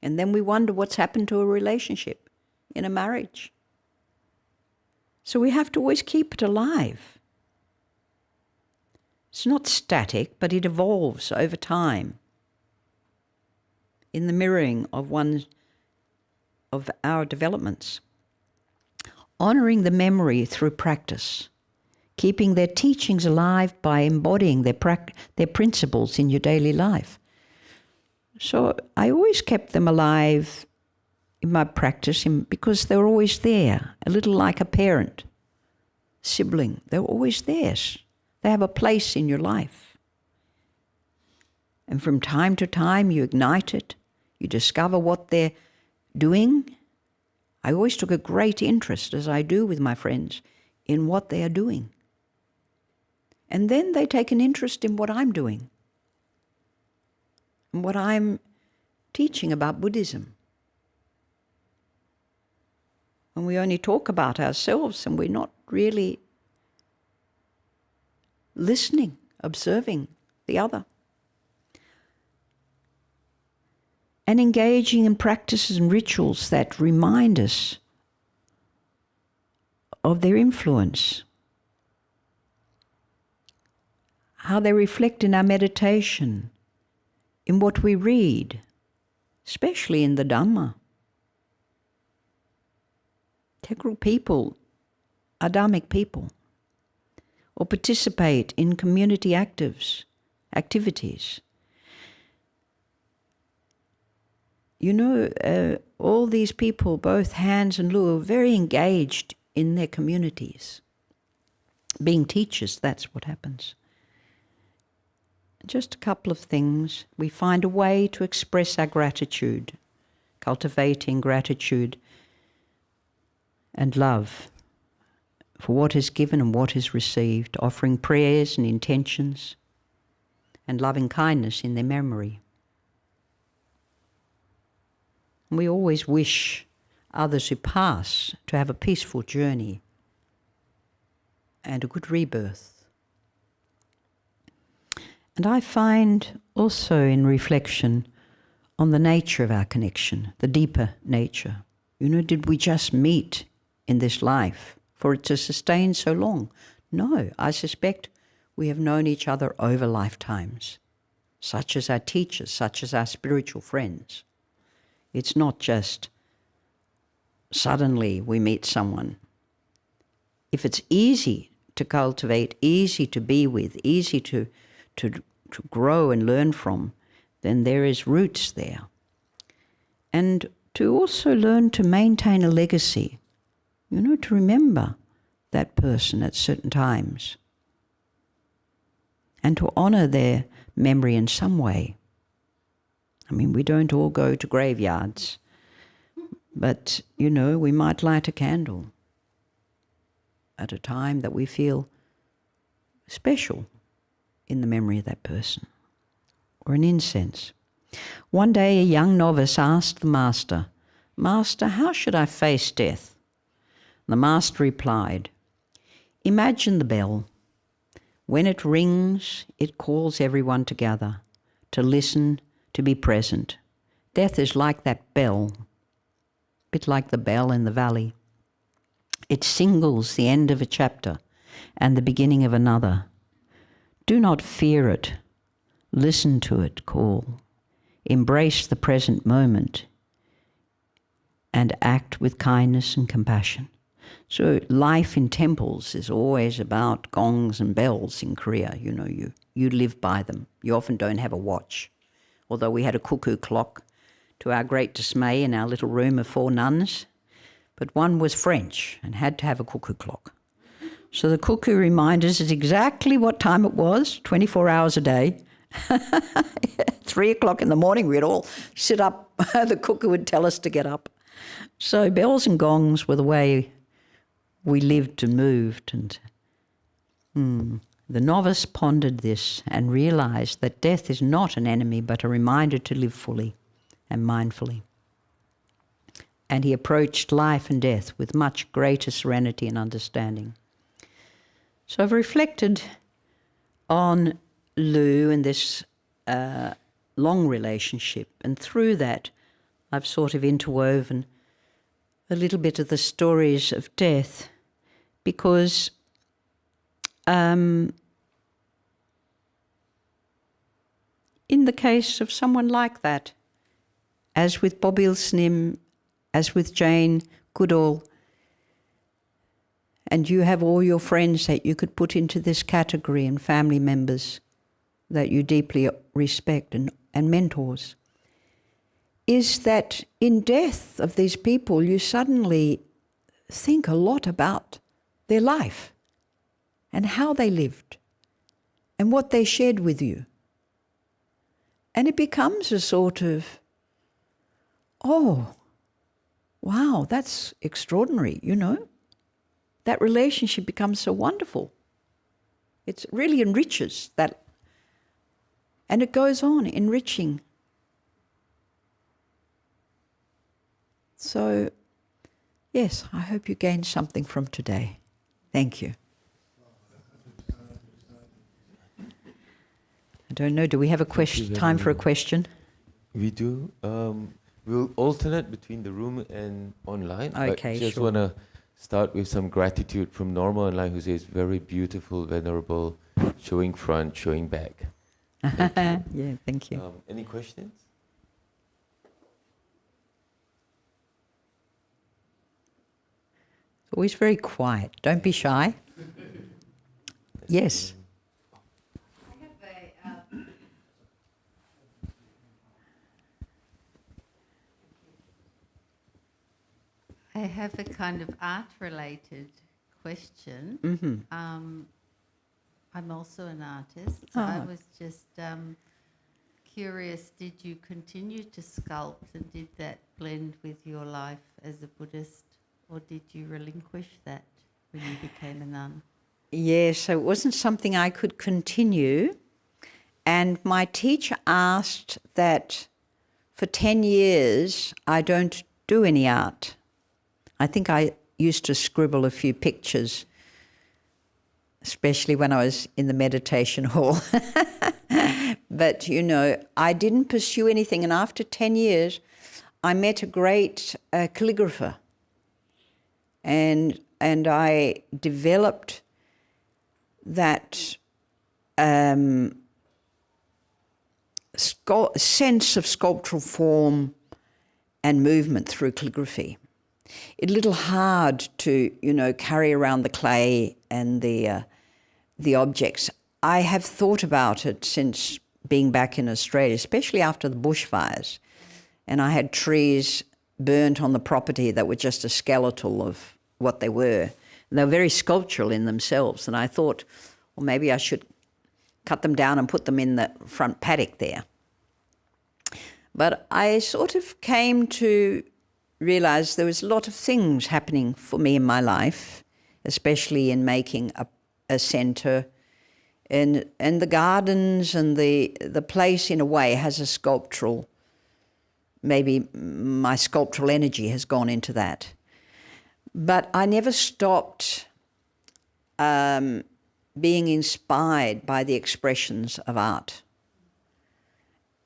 And then we wonder what's happened to a relationship in a marriage. So we have to always keep it alive. It's not static, but it evolves over time in the mirroring of our developments. Honouring the memory through practice, keeping their teachings alive by embodying their principles in your daily life. So I always kept them alive in my practice because they were always there, a little like a parent, sibling. They're always there. They have a place in your life. And from time to time you ignite it, you discover what they're doing. I always took a great interest, as I do with my friends, in what they are doing. And then they take an interest in what I'm doing and what I'm teaching about Buddhism. And we only talk about ourselves and we're not really listening, observing the other. And engaging in practices and rituals that remind us of their influence, how they reflect in our meditation, in what we read, especially in the Dhamma. Integral people are Dhammic people, or participate in community activities. You know, all these people, both Hans and Lu, are very engaged in their communities. Being teachers, that's what happens. Just a couple of things. We find a way to express our gratitude, cultivating gratitude and love for what is given and what is received, offering prayers and intentions, and loving kindness in their memory. We always wish others who pass to have a peaceful journey and a good rebirth. And I find also in reflection on the nature of our connection, the deeper nature. You know, did we just meet in this life for it to sustain so long? No, I suspect we have known each other over lifetimes, such as our teachers, such as our spiritual friends. It's not just suddenly we meet someone. If it's easy to cultivate, easy to be with, easy to grow and learn from, then there is roots there. And to also learn to maintain a legacy, you know, to remember that person at certain times and to honour their memory in some way. I mean, we don't all go to graveyards, but, you know, we might light a candle at a time that we feel special in the memory of that person, or an incense. One day a young novice asked the master, "Master, how should I face death?" The master replied, "Imagine the bell. When it rings, it calls everyone together to listen, to be present. Death is like that bell, a bit like the bell in the valley. It signals the end of a chapter and the beginning of another. Do not fear it. Listen to it call. Embrace the present moment and act with kindness and compassion." So life in temples is always about gongs and bells in Korea. You know, you live by them. You often don't have a watch. Although we had a cuckoo clock, to our great dismay, in our little room of 4 nuns. But one was French and had to have a cuckoo clock. So the cuckoo reminded us exactly what time it was, 24 hours a day. 3 o'clock in the morning, we'd all sit up. The cuckoo would tell us to get up. So bells and gongs were the way we lived and moved. And the novice pondered this and realized that death is not an enemy, but a reminder to live fully and mindfully. And he approached life and death with much greater serenity and understanding. So I've reflected on Lou and this long relationship, and through that I've sort of interwoven a little bit of the stories of death, because in the case of someone like that, as with Bobby Snim, as with Jane Goodall, and you have all your friends that you could put into this category and family members that you deeply respect and mentors, is that in death of these people you suddenly think a lot about their life and how they lived and what they shared with you. And it becomes a sort of, oh, wow, that's extraordinary, you know. That relationship becomes so wonderful. It really enriches that, and it goes on enriching. So, yes, I hope you gained something from today. Thank you. I don't know, do we have a question? Time for a question? We do. We'll alternate between the room and online. Okay, I just sure. want to start with some gratitude from Norma online, who says, very beautiful, venerable, showing front, showing back. Thank you. Yeah, thank you. Any questions? Always very quiet. Don't be shy. Yes. I have a kind of art-related question. Mm-hmm. I'm also an artist. So I was just curious, did you continue to sculpt, and did that blend with your life as a Buddhist, or did you relinquish that when you became a nun? Yes, so it wasn't something I could continue. And my teacher asked that for 10 years I don't do any art. I think I used to scribble a few pictures, especially when I was in the meditation hall. But, you know, I didn't pursue anything. And after 10 years, I met a great calligrapher. And I developed that sense of sculptural form and movement through calligraphy. It's a little hard to, you know, carry around the clay and the objects. I have thought about it since being back in Australia, especially after the bushfires. And I had trees burnt on the property that were just a skeletal of what they were. And they were very sculptural in themselves. And I thought, well, maybe I should cut them down and put them in the front paddock there. But I sort of came to realize there was a lot of things happening for me in my life, especially in making a centre. And the gardens and the place, in a way, has a sculptural, maybe my sculptural energy has gone into that. But I never stopped being inspired by the expressions of art.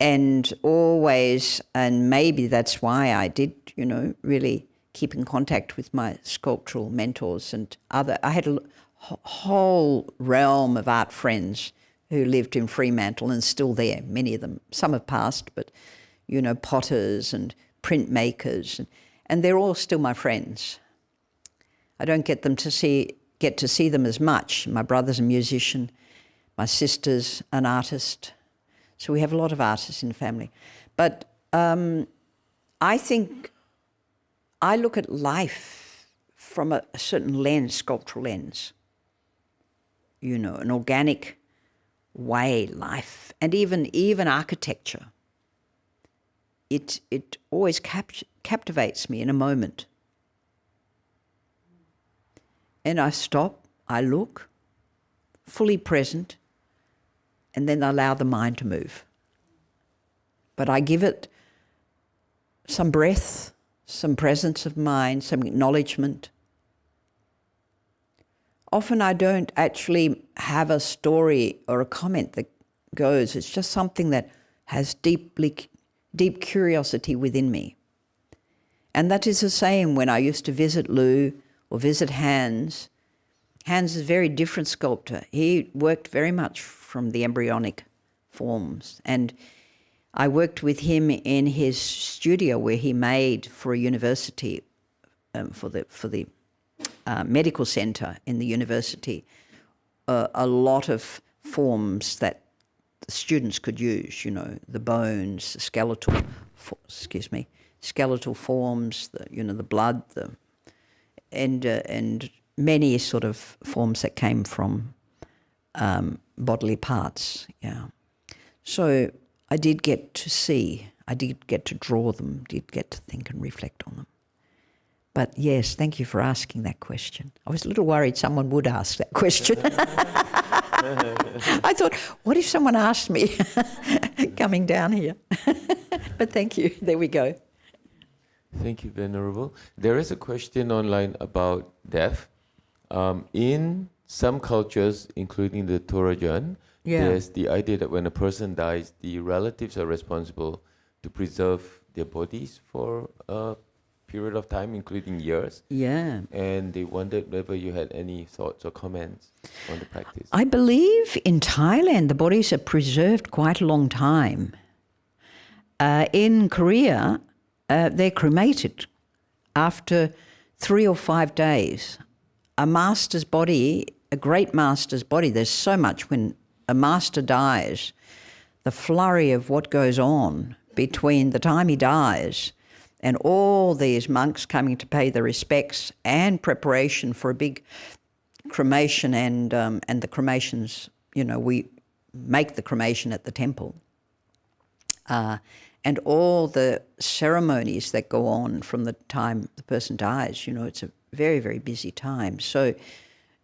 And always, and maybe that's why I did, you know, really keep in contact with my sculptural mentors and I had a whole realm of art friends who lived in Fremantle and still there, many of them. Some have passed, but, you know, potters and printmakers, and they're all still my friends. I don't get to see them as much. My brother's a musician, my sister's an artist. So we have a lot of artists in the family. But I think I look at life from a certain lens, sculptural lens. You know, an organic way, life, and even architecture. It always captivates me in a moment. And I stop, I look, fully present, and then allow the mind to move. But I give it some breath, some presence of mind, some acknowledgement. Often I don't actually have a story or a comment that goes. It's just something that has deep curiosity within me. And that is the same when I used to visit Lou or visit Hans. Hans is a very different sculptor. He worked very much from the embryonic forms. And I worked with him in his studio where he made for a university, for the medical center in the university, a lot of forms that the students could use, you know, the bones, the skeletal forms, the blood, and many sort of forms that came from bodily parts. Yeah. So I did get to see, I did get to draw them, did get to think and reflect on them. But yes, thank you for asking that question. I was a little worried someone would ask that question. I thought, what if someone asked me coming down here? But thank you. There we go. Thank you, Venerable. There is a question online about death. In some cultures, including the Torajan, there's the idea that when a person dies, the relatives are responsible to preserve their bodies for a period of time, including years. Yeah. And they wondered whether you had any thoughts or comments on the practice. I believe in Thailand the bodies are preserved quite a long time. In Korea, they're cremated after 3 or 5 days. A master's body, a great master's body, there's so much when a master dies, the flurry of what goes on between the time he dies and all these monks coming to pay their respects and preparation for a big cremation and the cremations, you know, we make the cremation at the temple. And all the ceremonies that go on from the time the person dies, you know, it's a very, very busy time. So,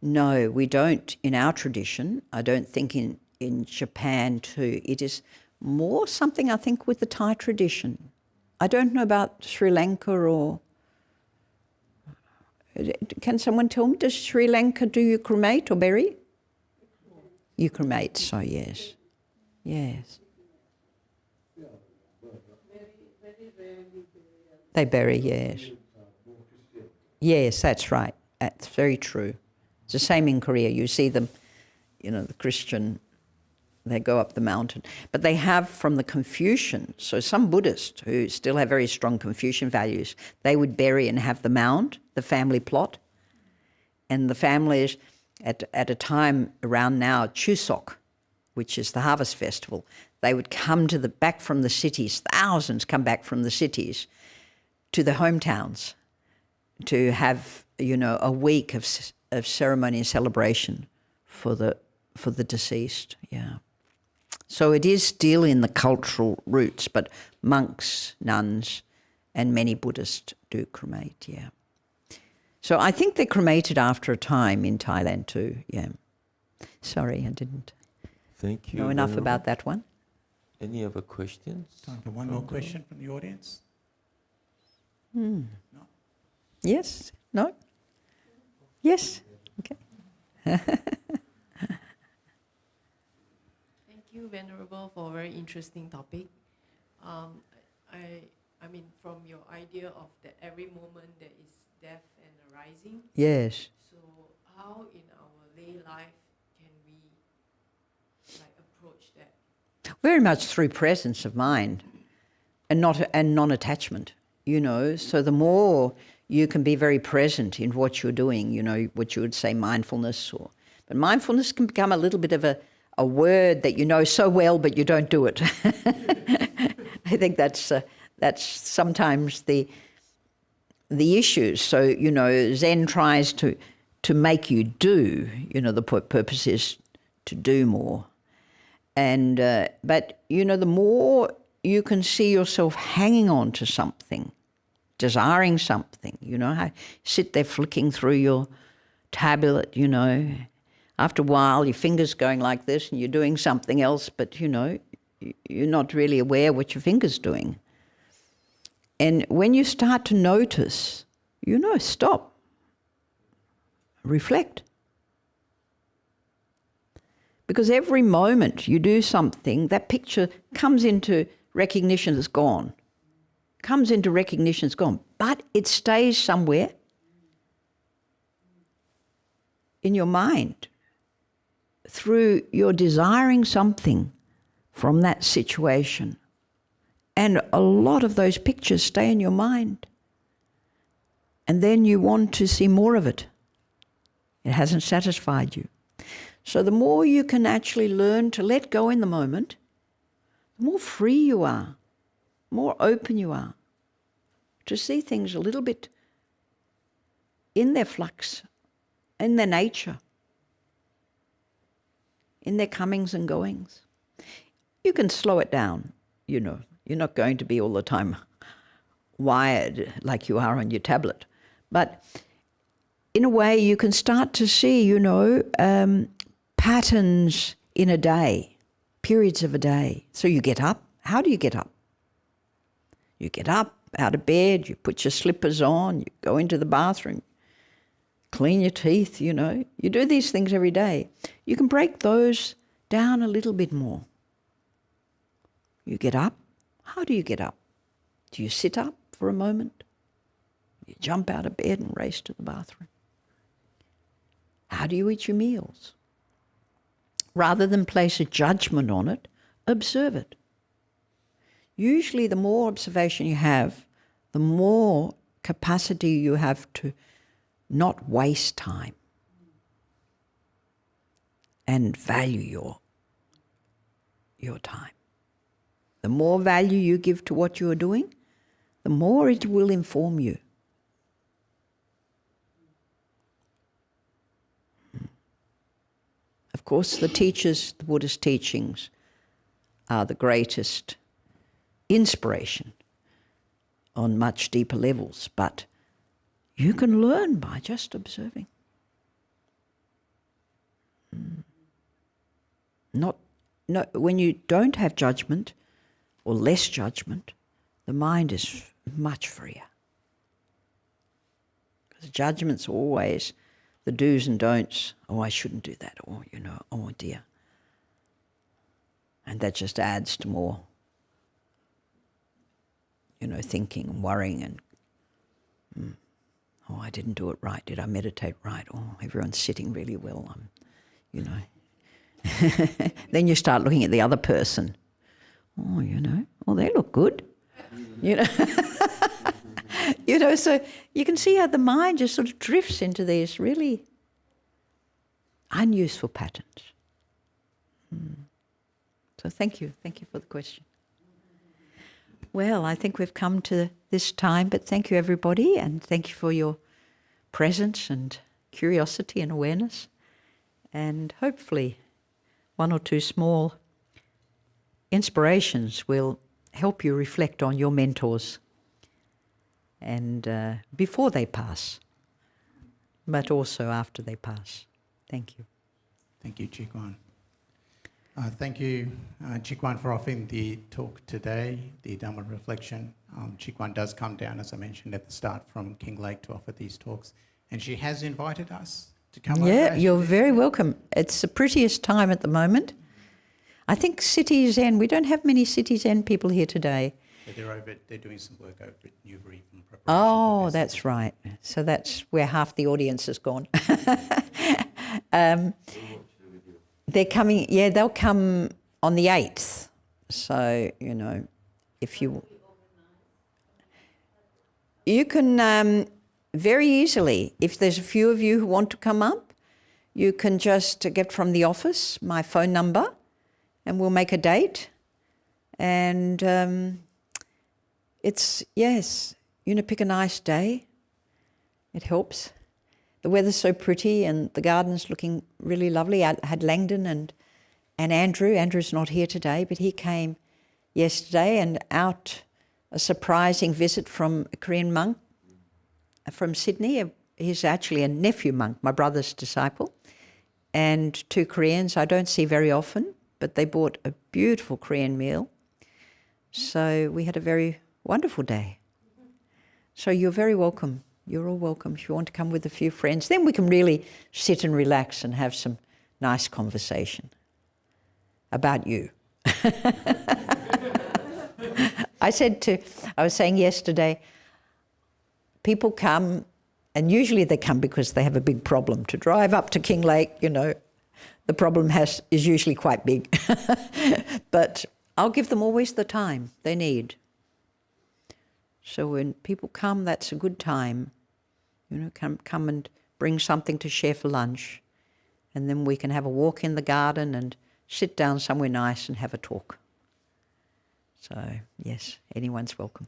no, we don't, in our tradition, I don't think in Japan too. It is more something, I think, with the Thai tradition. I don't know about Sri Lanka or... Can someone tell me, does Sri Lanka, do you cremate or bury? You cremate, so yes. Yes. They bury, yes. Yes, that's right. That's very true. It's the same in Korea. You see them, you know, the Christian, they go up the mountain. But they have from the Confucian, so some Buddhists who still have very strong Confucian values, they would bury and have the mound, the family plot. And the families, at a time around now, Chuseok, which is the harvest festival, they would come back from the cities, thousands come back from the cities to the hometowns to have, you know, a week of ceremony and celebration for the deceased. Yeah. So it is still in the cultural roots, but monks, nuns, and many Buddhists do cremate. Yeah. So I think they're cremated after a time in Thailand too. Yeah. Sorry, I didn't know enough about that one. Any other questions? Time for one more question from the audience. No? Yes? No? Yes? Okay. Thank you, Venerable, for a very interesting topic. I mean, from your idea of that every moment there is death and arising. Yes. So how in our lay life can we approach that? Very much through presence of mind and non-attachment, you know. So the more you can be very present in what you're doing, you know, what you would say mindfulness, but mindfulness can become a little bit of a word that you know so well, but you don't do it. I think that's sometimes the issue. So, you know, Zen tries to make you do, you know, the purpose is to do more. And but, you know, the more you can see yourself hanging on to something, desiring something, you know, sit there flicking through your tablet, you know, after a while your fingers going like this and you're doing something else, but, you know, you're not really aware what your finger's doing. And when you start to notice, you know, stop, reflect. Because every moment you do something, that picture comes into recognition, it's gone. Comes into recognition, it's gone. But it stays somewhere in your mind through your desiring something from that situation. And a lot of those pictures stay in your mind. And then you want to see more of it. It hasn't satisfied you. So the more you can actually learn to let go in the moment, the more free you are, more open you are to see things a little bit in their flux, in their nature, in their comings and goings. You can slow it down, you know. You're not going to be all the time wired like you are on your tablet. But in a way, you can start to see, you know, patterns in a day, periods of a day. So you get up. How do you get up? You get up out of bed, you put your slippers on, you go into the bathroom, clean your teeth, you know. You do these things every day. You can break those down a little bit more. You get up. How do you get up? Do you sit up for a moment? You jump out of bed and race to the bathroom. How do you eat your meals? Rather than place a judgment on it, observe it. Usually the more observation you have, the more capacity you have to not waste time and value your time. The more value you give to what you are doing, the more it will inform you. Of course, the teachers, the Buddhist teachings, are the greatest inspiration on much deeper levels, but you can learn by just observing. When you don't have judgment, or less judgment, the mind is much freer. Because judgment's always the do's and don'ts. Oh, I shouldn't do that. Or, you know, oh dear. And that just adds to more, you know, thinking and worrying and, oh, I didn't do it right. Did I meditate right? Oh, everyone's sitting really well. You know. Then you start looking at the other person. Oh, you know, well, they look good. You know. You know, so you can see how the mind just sort of drifts into these really unuseful patterns. So thank you for the question. Well, I think we've come to this time, but thank you everybody, and thank you for your presence and curiosity and awareness, and hopefully one or two small inspirations will help you reflect on your mentors and before they pass, but also after they pass. Thank you. Thank you, Chikwan. Thank you, Chikwan, for offering the talk today, the Dhamma reflection. Chikwan does come down, as I mentioned at the start, from Kinglake to offer these talks, and she has invited us to come over. Yeah, you're very welcome. It's the prettiest time at the moment. I think Cities End, we don't have many Cities End people here today. Yeah, they're doing some work over at Newbury in preparation. Oh, that's right. So that's where half the audience has gone. They're coming, yeah, they'll come on the 8th. So, you know, if you can very easily, if there's a few of you who want to come up, you can just get from the office my phone number and we'll make a date. And pick a nice day. It helps. The weather's so pretty and the garden's looking really lovely. I had Langdon and Andrew. Andrew's not here today, but he came yesterday, and out a surprising visit from a Korean monk from Sydney. He's actually a nephew monk, my brother's disciple, and 2 Koreans I don't see very often, but they bought a beautiful Korean meal. So we had a very wonderful day. So you're very welcome. You're all welcome if you want to come with a few friends. Then we can really sit and relax and have some nice conversation. about you. I was saying yesterday, people come, and usually they come because they have a big problem. To drive up to Kinglake, you know, the problem is usually quite big. But I'll give them always the time they need. So when people come, that's a good time. You know, come and bring something to share for lunch. And then we can have a walk in the garden and sit down somewhere nice and have a talk. So, yes, anyone's welcome.